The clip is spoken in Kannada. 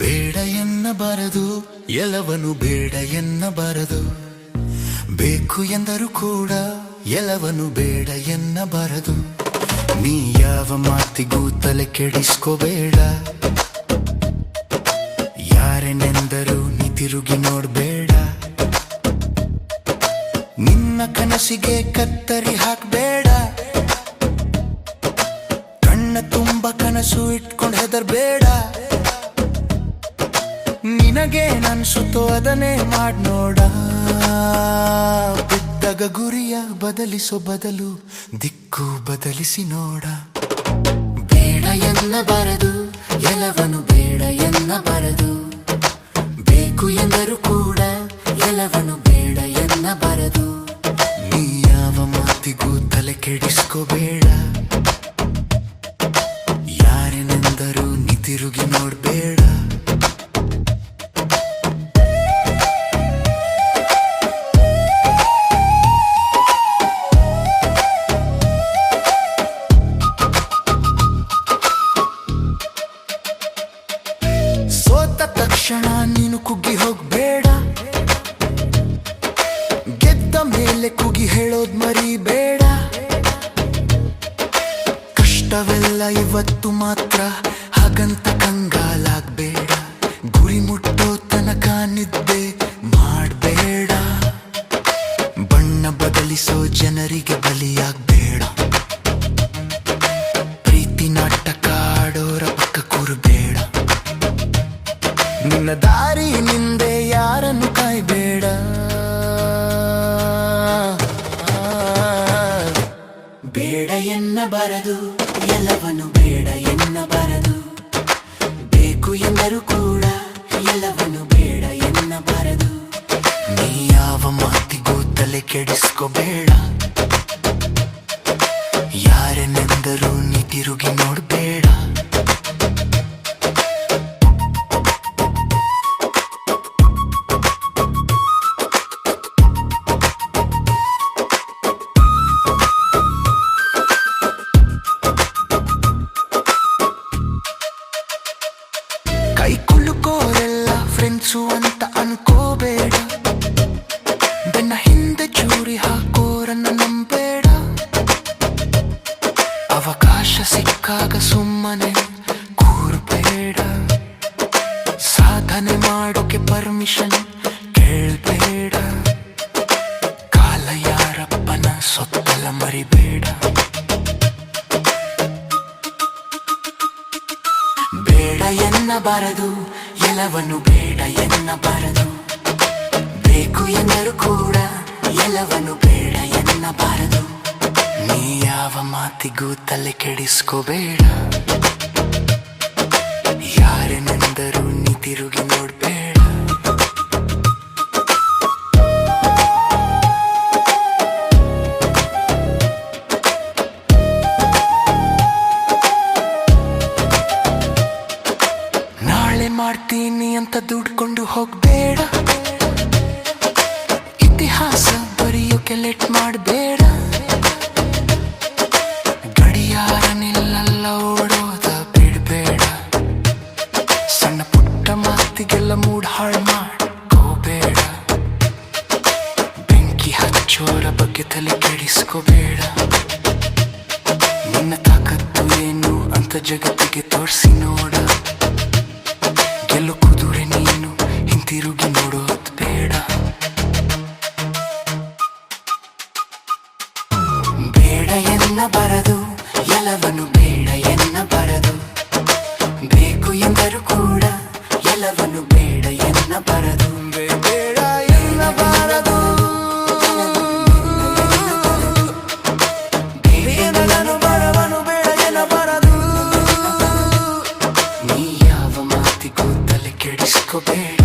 ಬೇಡ ಎನ್ನಬಾರದು, ಎಲ್ಲವನು ಬೇಡ ಎನ್ನಬಾರದು. ಬೇಕು ಎಂದರೂ ಕೂಡ ಎಲ್ಲವನು ಬೇಡ ಎನ್ನಬಾರದು. ನೀ ಯಾವ ಮಾತಿಗೂ ತಲೆ ಕೆಡಿಸ್ಕೋಬೇಡ. ಯಾರೇನೆಂದರೂ ನೀ ತಿರುಗಿ ನೋಡ್ಬೇಡ. ನಿನ್ನ ಕನಸಿಗೆ ಕತ್ತರಿ ಹಾಕ್ಬೇಡ. ಕಣ್ಣ ತುಂಬ ಕನಸು ಇಟ್ಕೊಂಡು ಹೆದರ್ಬೇಡ. ನಿನಗೇನನ್ಸುತ್ತೋ ಅದನ್ನೇ ಮಾಡ್ ನೋಡ. ಬಿದ್ದಾಗ ಗುರಿಯ ಬದಲಿಸೋ ಬದಲು ದಿಕ್ಕು ಬದಲಿಸಿ ನೋಡ. ಬೇಡ ಎನ್ನಬಾರದು, ಎಲ್ಲವನು ಬೇಡ ಎನ್ನಬಾರದು. ಬೇಕು ಎಂದರೂ ಕೂಡ ಎಲ್ಲವನು ಬೇಡ ಎನ್ನಬಾರದು. ನೀ ಯಾವ ಮಾತಿಗೂ ತಲೆ ಕೆಡಿಸ್ಕೋಬೇಡ. ಯಾರೇನೆಂದರೂ ನೀ ತಿರುಗಿ ನೋಡ್ಬೇಡ. ಸೋತ ತಕ್ಷಣ ನೀನು ಕುಗ್ಗಿ ಹೋಗ್ಬೇಡ. ಗೆದ್ದ ಮೇಲೆ ಕುಗ್ಗಿ ಹೇಳೋದ್ ಮರಿಬೇಡ. ಕಷ್ಟವೆಲ್ಲ ಇವತ್ತು ಮಾತ್ರ, ಹಾಗಂತ ಕಂಗಾಲಾಗ್ಬೇಡ. ಗುರಿ ಮುಟ್ಟೋ ತನಕ ನಿದ್ದೆ ಮಾಡ್ಬೇಡ. ಬಣ್ಣ ಬದಲಿಸೋ ಜನರಿಗೆ ಬಲಿಯಾಗ್ಬೇಡ. ಪ್ರೀತಿ ನಾಟಕ ಆಡೋರ ಪಕ್ಕ ಕೂರಬೇಡ. ನಿನ್ನ ದಾರಿ ನಿಂದೆ ಯಾರನ್ನು ಕಾಯ್ಬೇಡ. ಬೇಡ ಎನ್ನಬಾರದು, ಎಲ್ಲವನು ಬೇಡ ಎನ್ನಬಾರದು. ಬೇಕು ಎಂದರೂ ಕೂಡ ಎಲ್ಲವನು ಬೇಡ ಎನ್ನಬಾರದು. ನೀ ಯಾವ ಮಾತಿಗೂ ತಲೆ ಕೆಡಿಸ್ಕೋಬೇಡ. ಯಾರೇನೆಂದರೂ ನೀ ತಿರುಗಿ ನೋಡ್ಬೇಡ. ಕೈ ಕುಲುಕೋರೆಲ್ಲ ಫ್ರೆಂಡ್ಸು ಅಂತ ಅನ್ಕೋಬೇಡ. ಬೆನ್ನ ಹಿಂದೆ ಚೂರಿ ಹಾಕೋರನ್ನ ನಂಬೇಡ. ಅವಕಾಶ ಸಿಕ್ಕಾಗ ಸುಮ್ಮನೆ ಕೂರ್ಬೇಡ. ಸಾಧನೆ ಮಾಡೋಕೆ ಪರ್ಮಿಷನ್ ಕೇಳ್ಬೇಡ. ಕಾಲ ಯಾರಪ್ಪನ ಸೊತ್ತಲ ಮರಿಬೇಡ. ಬೇಡ ಎನ್ನಬಾರದು, ಎಲ್ಲವನು ಬೇಡ ಎನ್ನಬಾರದು. ಬೇಕು ಎಂದರೂ ಕೂಡ ಎಲ್ಲವನು ಬೇಡ ಎನ್ನಬಾರದು. ನೀ ಯಾವ ಮಾತಿಗೂ ತಲೆ ಕೆಡಿಸ್ಕೋಬೇಡ. ಯಾರೇನೆಂದರೂ ನೀ ತಿರುಗಿ ನೋಡ್ಬೇಡ. ನಾಳೆ ಮಾಡ್ತೀನಿ ಅಂತ ದುಡ್ಕೊಂಡು ಹೋಗ್ಬೇಡ. ಇತಿಹಾಸ ಬರೆಯೋಕೆ ಲೇಟ್ ಮಾಡಬೇಡ. ಗಡಿಯಾರ ನಿಲ್ಲಲ್ಲ ಓಡೋದ ಬಿಡ್ಬೇಡ. ಸಣ್ಣ ಪುಟ್ಟ ಮಾತಿಗೆಲ್ಲ ಮೂಡ್ ಹಾಳು ಮಾಡ್ಕೋಬೇಡ. ಬೆಂಕಿ ಹಚ್ಚೋರ ಬಗ್ಗೆ ತಲೆ ಕೆಡಿಸ್ಕೋಬೇಡ. ನಿನ್ನ ತಾಕತ್ತು ಏನು ಅಂತ ಜಗತ್ತಿಗೆ ತೋರಿಸಿ ನೋಡ. ಗೆಲ್ಲು ಕುದುರೆ ನೀನು ಹಿಂತಿರುಗಿ ನೋಡೋದ್ ಬೇಡ. ಬೇಡ ಎನ್ನಬಾರದು, ಎಲ್ಲವನು ಬೇಡ ಎನ್ನಬಾರದು. ಬೇಕು ಎಂದರೂ ಕೂಡ ಎಲ್ಲವನು ಬೇಡ ಎನ್ನಬಾರದು. ಬೇಡ ಎನ್ನಬಾರದು. ಬೇಡನು ಬಡವನು ಬೇಡ ಎನ್ನಬಾರದು. ನೀ ಯಾವ ಮಾತಿಗೂ ತಲೆ ಕೆಡಿಸ್ಕೋಬೇಡ.